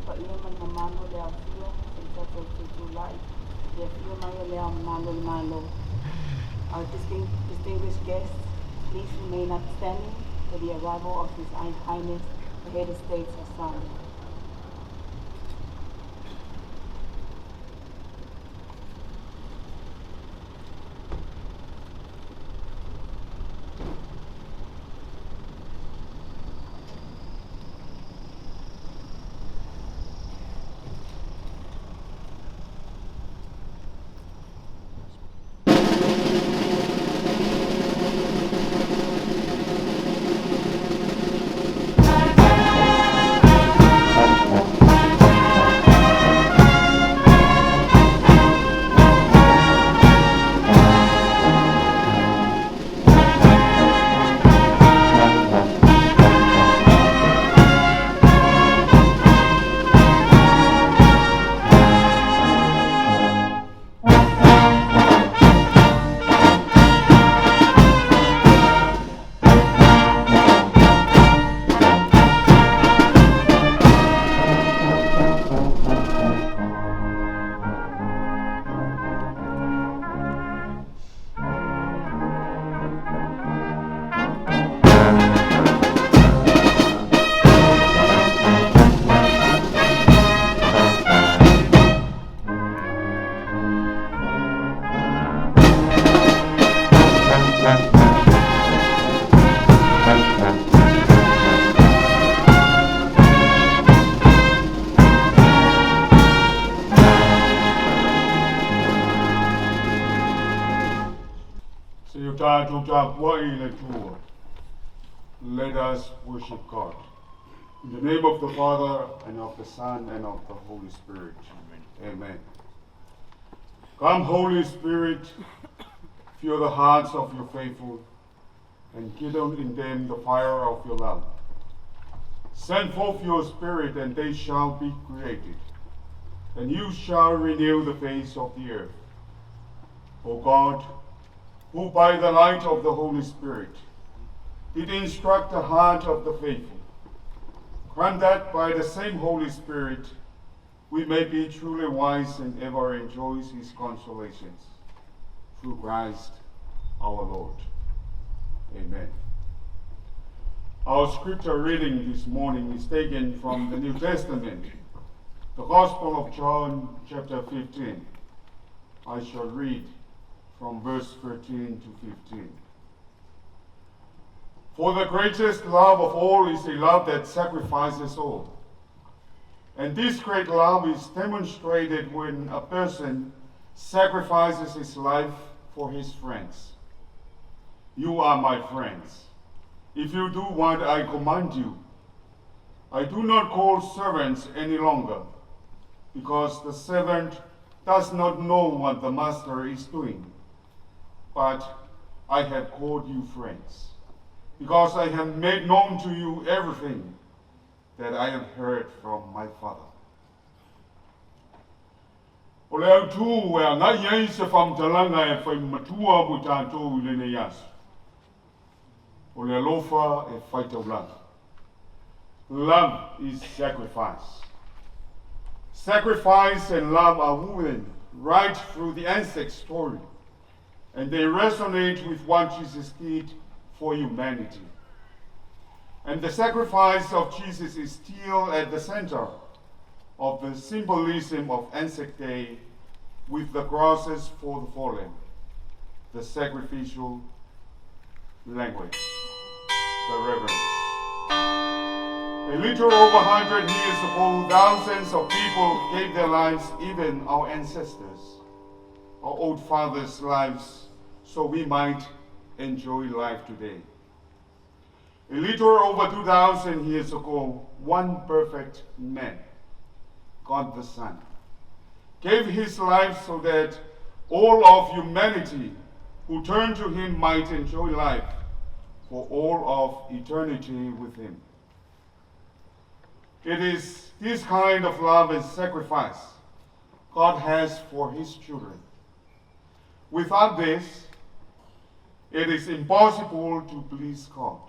pa ia man mamano le afia, se tato te tūlai, le afia mai le malo le malo. Our distinguished guests, please remain upstanding for the arrival of His Highness, the Head of State of Samoa. Let us worship God. In the name of the Father, and of the Son, and of the Holy Spirit. Amen. Amen. Come, Holy Spirit, fill the hearts of your faithful, and kindle in them the fire of your love. Send forth your Spirit, and they shall be created, and you shall renew the face of the earth. O God, who by the light of the Holy Spirit did instruct the heart of the faithful, grant that by the same Holy Spirit we may be truly wise and ever enjoy his consolations. Through Christ our Lord. Amen. Our scripture reading this morning is taken from the New Testament, the Gospel of John, chapter 15. I shall read from verse 13 to 15. For the greatest love of all is a love that sacrifices all. And this great love is demonstrated when a person sacrifices his life for his friends. You are my friends, if you do what I command you. I do not call servants any longer, because the servant does not know what the master is doing. But I have called you friends, because I have made known to you everything that I have heard from my Father. O le au tū e a ngai ei se whamtalanga e whai matua mo tātou i lene yasu. O le alofa e whaitaulanga. Love is sacrifice. Sacrifice and love are woven right through the Anzac story, and they resonate with what Jesus did for humanity. And the sacrifice of Jesus is still at the center of the symbolism of Anzac Day, with the crosses for the fallen, the sacrificial language, the reverence. A little over 100 years ago, thousands of people gave their lives, even our ancestors, our old fathers' lives, so we might enjoy life today. A little over 2,000 years ago, one perfect man, God the Son, gave his life so that all of humanity who turn to him might enjoy life for all of eternity with him. It is this kind of love and sacrifice God has for his children. Without this, it is impossible to please God.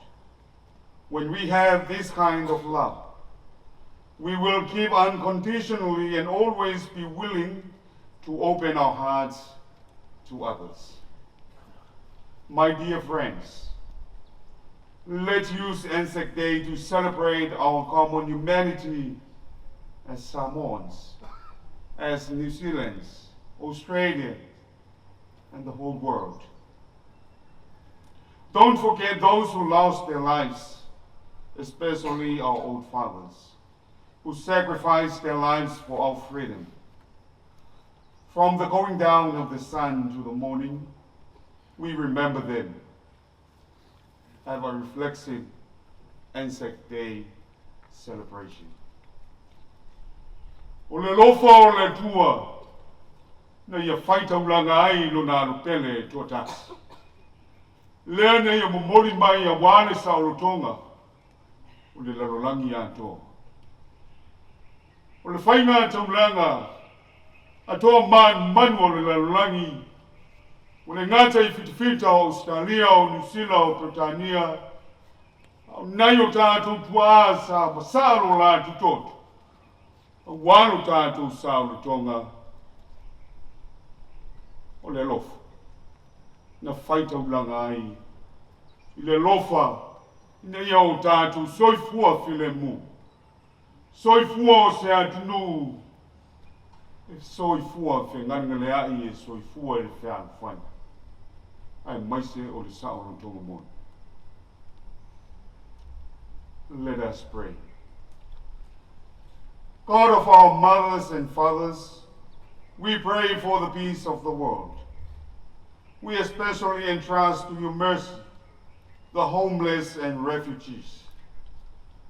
When we have this kind of love, we will keep unconditionally and always be willing to open our hearts to others. My dear friends, let's use Anzac Day to celebrate our common humanity as Samoans, as New Zealanders, Australians, and the whole world. Don't forget those who lost their lives, especially our old fathers, who sacrificed their lives for our freedom. From the going down of the sun to the morning, we remember them. Have a reflexive Anzac Day celebration. O le lofa o le tua, na ia whaita ulanga ai lo na lupele tuatasi. Lea na ia momori mai a wane sa o tonga, o le larolangi ato. O le whainga taulanga, atoa manu o le larolangi, o le ngata I whitawhita o Australia, o New Zealand, o Britannia, o nai o tātou tua sa masaro la tutoto. O wano tātou sa o tonga, o le lofa. Na whaita ulanga ai, I le lofa, ina ia o tātou soifua while mu. Soifua o se atunu, e soifua whenganga le ai e soifua e le whiang whaina. Ai maise o le sao no tonga mona. Let us pray. God of our mothers and fathers, we pray for the peace of the world. We especially entrust to your mercy the homeless and refugees,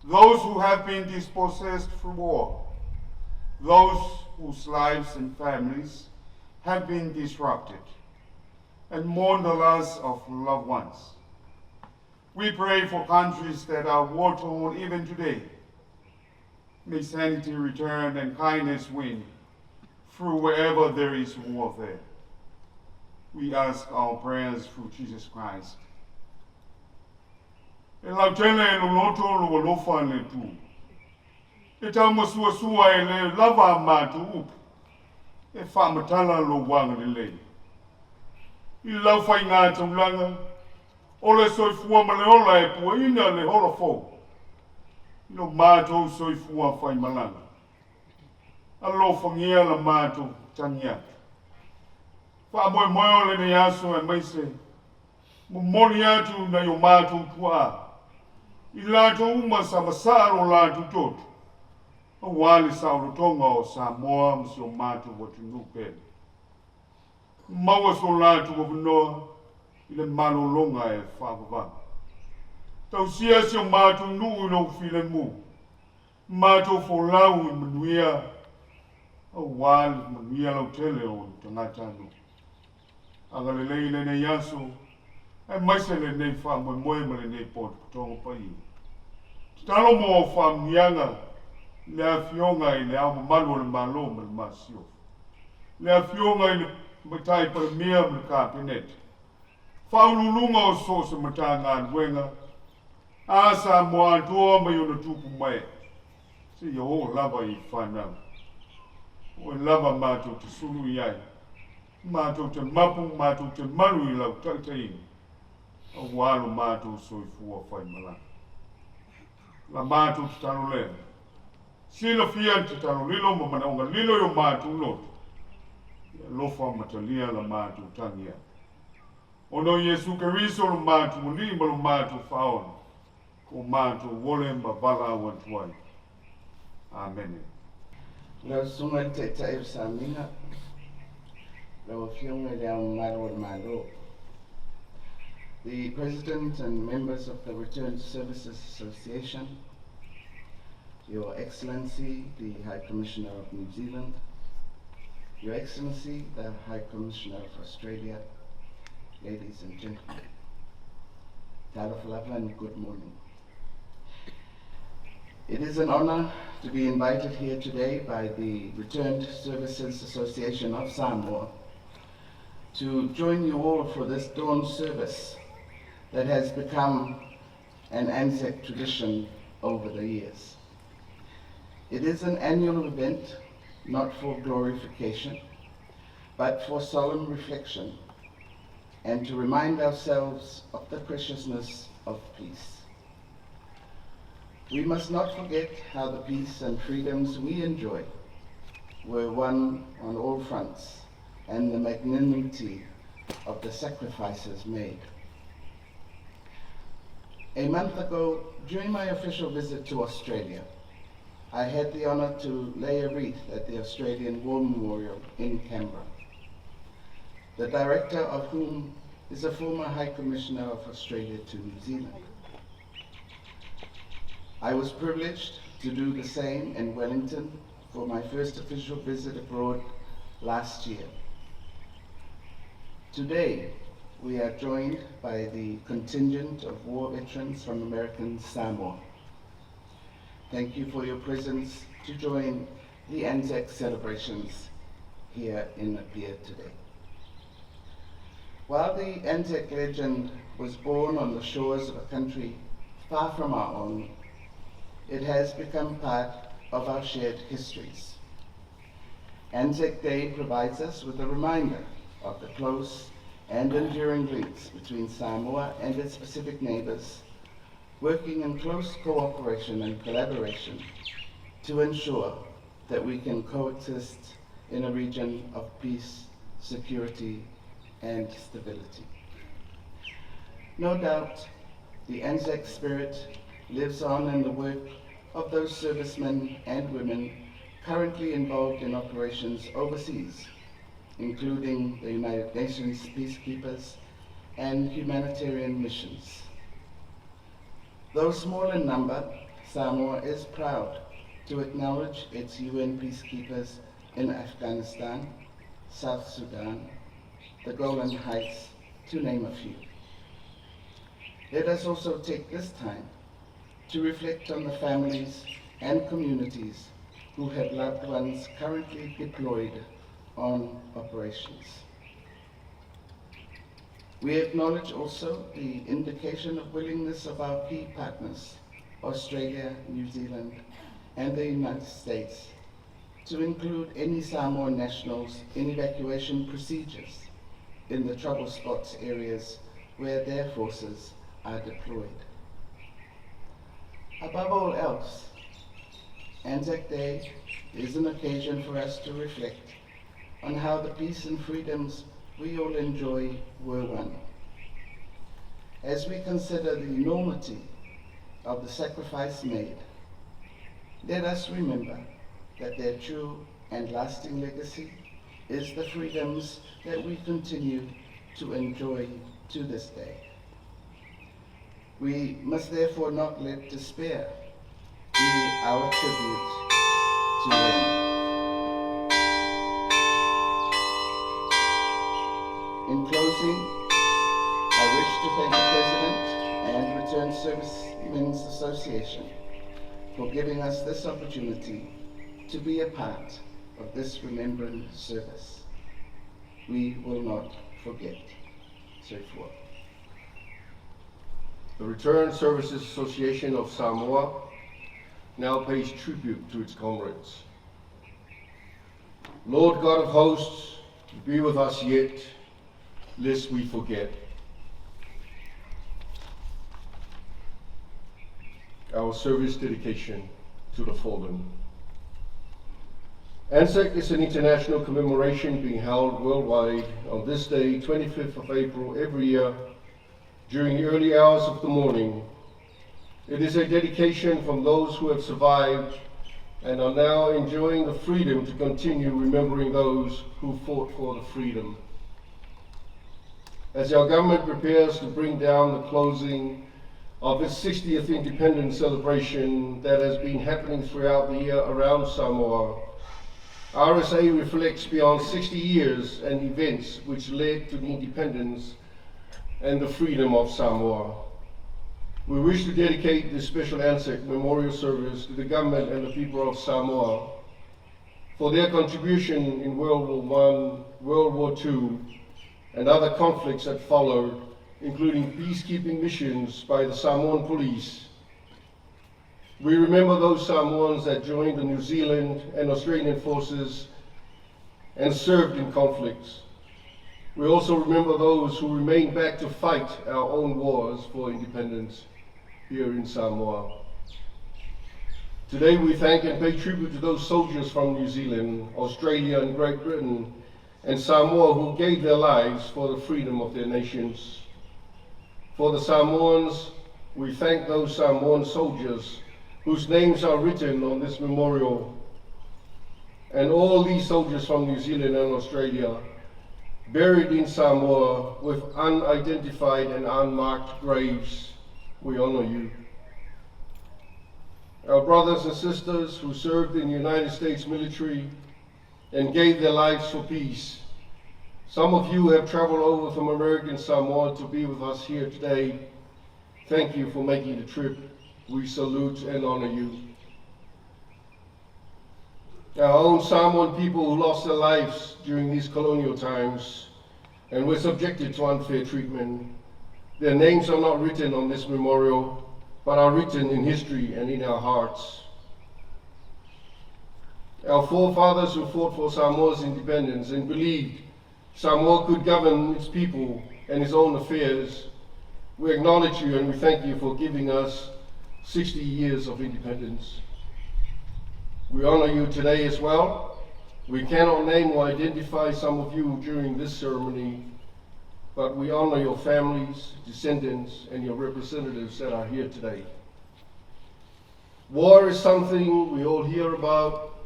those who have been dispossessed through war, those whose lives and families have been disrupted, and mourn the loss of loved ones. We pray for countries that are war-torn even today. May sanity return and kindness win through wherever there is warfare. We ask our prayers through Jesus Christ. E lau tele e lo loto lo lofa le tu. E tama sua e le lava matu upu. E whamatala lo wanga le le. I lau whai ngā taulanga. O le soifua ma le ola e pua ina le hora fō. Ino mātou soifua whai malanga. Alo whangia la mātou tangia. Wha moe o le ne aso e maise. Mo mori atu na yo mātou tua. I lātou uma sa masaro lātou totu. O wale sa orotonga o Samoa msi o mātou watu nupe. Maua so lātou o vanoa. I le malolonga e whakawanga. Tau sia si o mātou nuu no while mu. Mātou wholau I manuia. O wale manuia lau tele o tangata anu. Anga le leile ne yaso. E maise le nei whamoe moe ma le nei pōtu kutongo pai. Talo mo o whamianga. Le a fionga I le ama malu le malo ma le masio. Le a fionga I le matai para mea ma le kāpenete. Whaululunga o so se mata ngā nuenga. Asa mo atua mai o na tupu mai. Se ia o lava I whanau. O lava mātou te sulu I ai. Mātou te mapu, mātou te malu I lau tautaini. O walo mātou soifua whai malanga. La mātou te tano lea. Sila fia te tano lilo ma manaonga lilo yo mātou lotu. Ia lofa matalia la mātou tangia. Ono Yesu Keriso lo mātou muli ma lo mātou whaona. Ko mātou wole ma vala wantuai. Amen. Lau sunga te tae sa minga. Lau fionga lea maro maro. The President and members of the Returned Services Association, Your Excellency, the High Commissioner of New Zealand, Your Excellency, the High Commissioner of Australia, ladies and gentlemen, Talafalava and good morning. It is an honor to be invited here today by the Returned Services Association of Samoa to join you all for this dawn service that has become an Anzac tradition over the years. It is an annual event, not for glorification, but for solemn reflection and to remind ourselves of the preciousness of peace. We must not forget how the peace and freedoms we enjoy were won on all fronts and the magnanimity of the sacrifices made. A month ago, during my official visit to Australia, I had the honor to lay a wreath at the Australian War Memorial in Canberra, the director of whom is a former High Commissioner of Australia to New Zealand. I was privileged to do the same in Wellington for my first official visit abroad last year. Today, we are joined by the contingent of war veterans from American Samoa. Thank you for your presence to join the Anzac celebrations here in Apia today. While the Anzac legend was born on the shores of a country far from our own, it has become part of our shared histories. Anzac Day provides us with a reminder of the close and enduring links between Samoa and its Pacific neighbors, working in close cooperation and collaboration to ensure that we can coexist in a region of peace, security, and stability. No doubt, the Anzac spirit lives on in the work of those servicemen and women currently involved in operations overseas, including the United Nations peacekeepers and humanitarian missions. Though small in number, Samoa is proud to acknowledge its UN peacekeepers in Afghanistan, South Sudan, the Golan Heights, to name a few. Let us also take this time to reflect on the families and communities who have loved ones currently deployed on operations. We acknowledge also the indication of willingness of our key partners, Australia, New Zealand, and the United States, to include any Samoan nationals in evacuation procedures in the trouble spots areas where their forces are deployed. Above all else, Anzac Day is an occasion for us to reflect on how the peace and freedoms we all enjoy were won. As we consider the enormity of the sacrifice made, let us remember that their true and lasting legacy is the freedoms that we continue to enjoy to this day. We must therefore not let despair be our tribute to them. In closing, I wish to thank the President and Returned Servicemen's Association for giving us this opportunity to be a part of this remembrance service. We will not forget. Safe work. The Returned Services Association of Samoa now pays tribute to its comrades. Lord God of hosts, be with us yet, lest we forget. Our service dedication to the fallen. Anzac is an international commemoration being held worldwide on this day, 25th of April, every year during the early hours of the morning. It is a dedication from those who have survived and are now enjoying the freedom to continue remembering those who fought for the freedom. As our government prepares to bring down the closing of its 60th independence celebration that has been happening throughout the year around Samoa, RSA reflects beyond 60 years and events which led to the independence and the freedom of Samoa. We wish to dedicate this special Anzac memorial service to the government and the people of Samoa for their contribution in World War I, World War II, and other conflicts that followed, including peacekeeping missions by the Samoan police, We remember those Samoans that joined the New Zealand and Australian forces and served in conflicts. We also remember those who remained back to fight our own wars for independence here in Samoa. Today we thank and pay tribute to those soldiers from New Zealand, Australia and Great Britain and Samoa who gave their lives for the freedom of their nations. For the Samoans, we thank those Samoan soldiers whose names are written on this memorial, and all these soldiers from New Zealand and Australia buried in Samoa with unidentified and unmarked graves. We honor you. Our brothers and sisters who served in the United States military and gave their lives for peace. Some of you have traveled over from American Samoa to be with us here today. Thank you for making the trip. We salute and honor you. Our own Samoan people who lost their lives during these colonial times and were subjected to unfair treatment. Their names are not written on this memorial, but are written in history and in our hearts. Our forefathers who fought for Samoa's independence and believed Samoa could govern its people and its own affairs, we acknowledge you and we thank you for giving us 60 years of independence. We honor you today as well. We cannot name or identify some of you during this ceremony, but we honor your families, descendants, and your representatives that are here today. War is something we all hear about,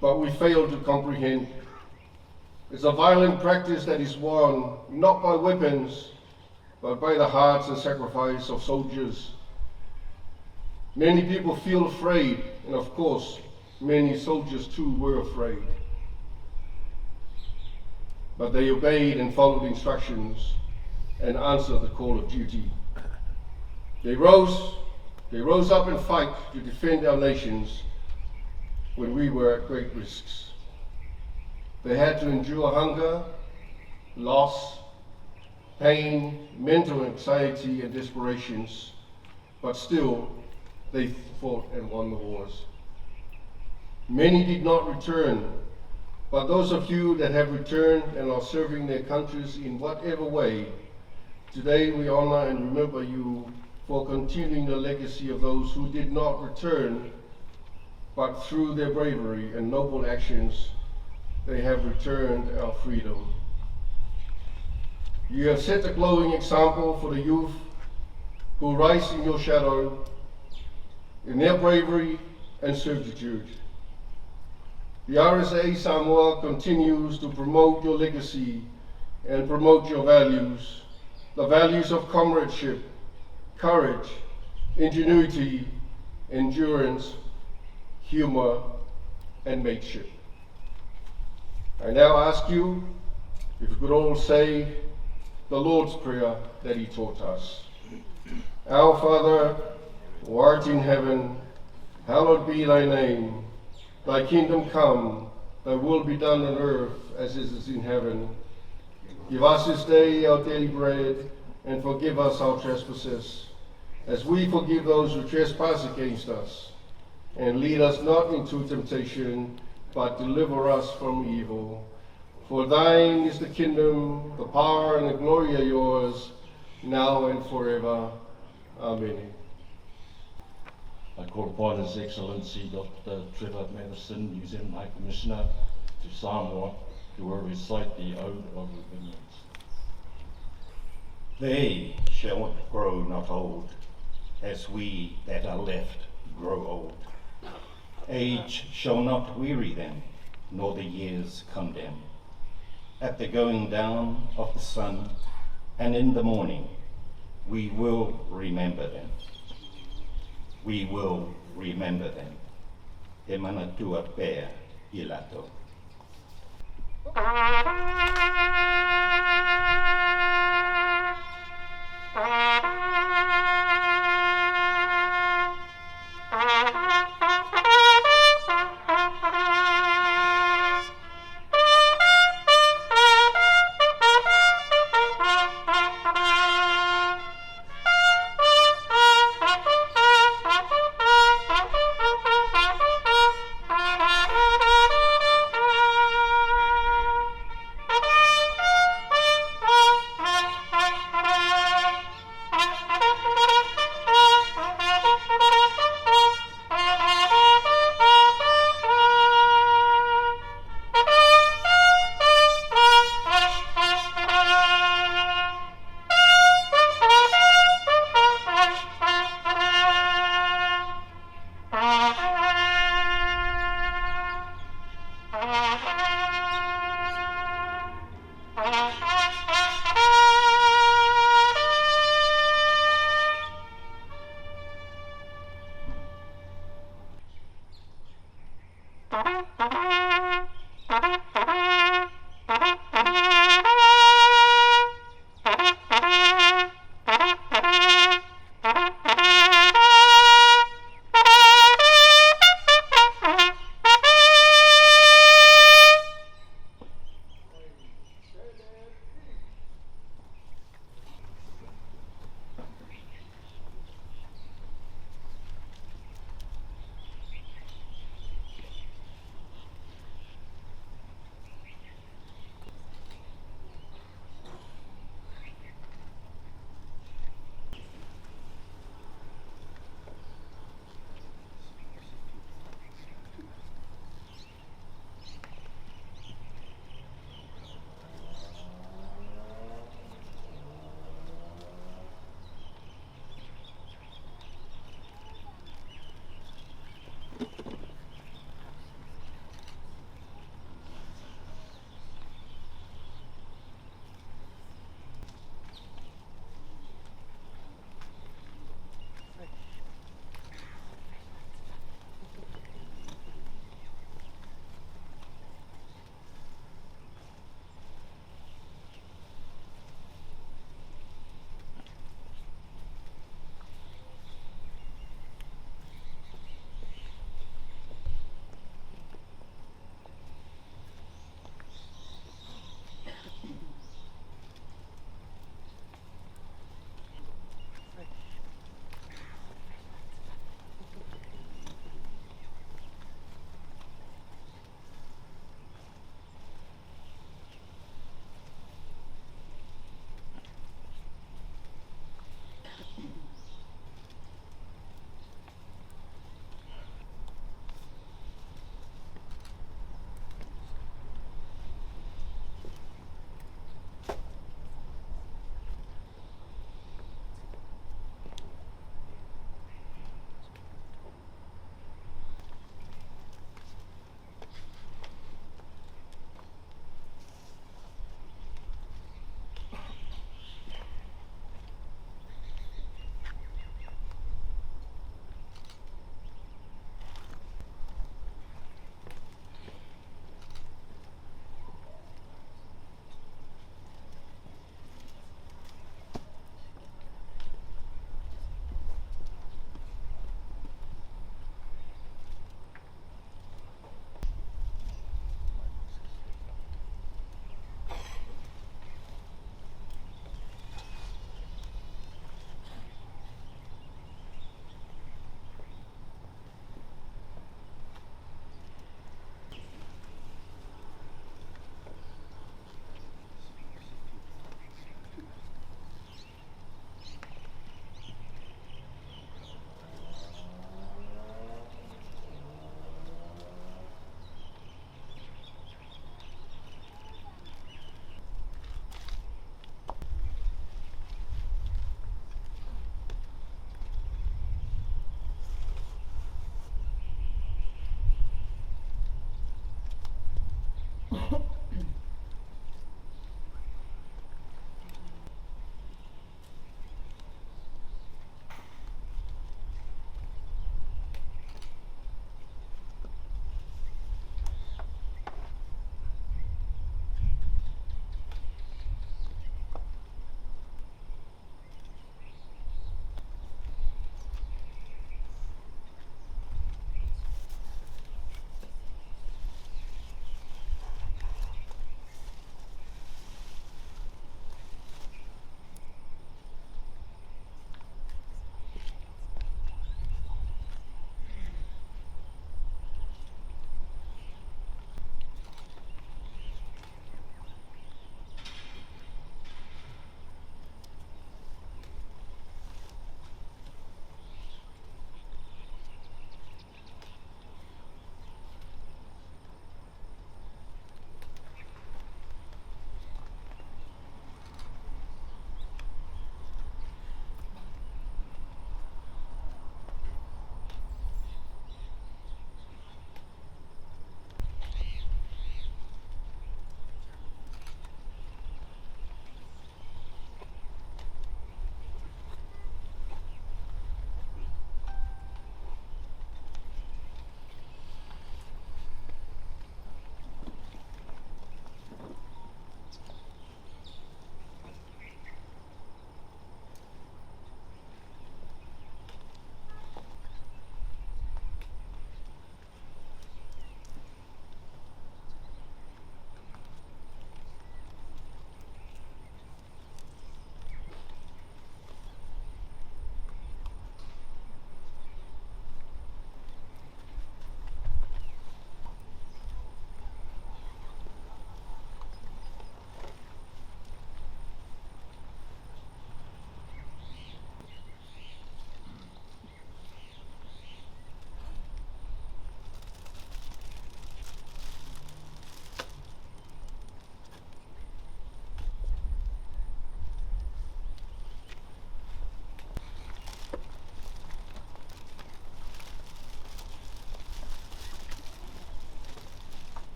but we fail to comprehend. It's a violent practice that is won not by weapons, but by the hearts and sacrifice of soldiers. Many people feel afraid, and of course, many soldiers too were afraid. But they obeyed and followed instructions and answered the call of duty. They rose up in fight to defend our nations when we were at great risks. They had to endure hunger, loss, pain, mental anxiety, and desperations, but still they fought and won the wars. Many did not return, but those of you that have returned and are serving their countries in whatever way, today we honor and remember you for continuing the legacy of those who did not return, but through their bravery and noble actions, they have returned our freedom. You have set a glowing example for the youth who rise in your shadow in their bravery and certitude. The RSA Samoa continues to promote your legacy and promote your values, the values of comradeship, courage, ingenuity, endurance, humor, and mateship. I now ask you if you could all say the Lord's Prayer that he taught us. Our Father, who art in heaven, hallowed be thy name. Thy kingdom come, thy will be done on earth as it is in heaven. Give us this day our daily bread, and forgive us our trespasses, as we forgive those who trespass against us. And lead us not into temptation, but deliver us from evil. For thine is the kingdom, the power, and the glory are yours, now and forever. Amen. I call upon His Excellency Dr. Trevor Madison, New Zealand High Commissioner to Samoa, who will recite the Ode of Remembrance. They shall grow not old, as we that are left grow old. Age shall not weary them, nor the years condemn. At the going down of the sun, and in the morning, we will remember them. We will remember them. E mana tua pea I lato. Thank you.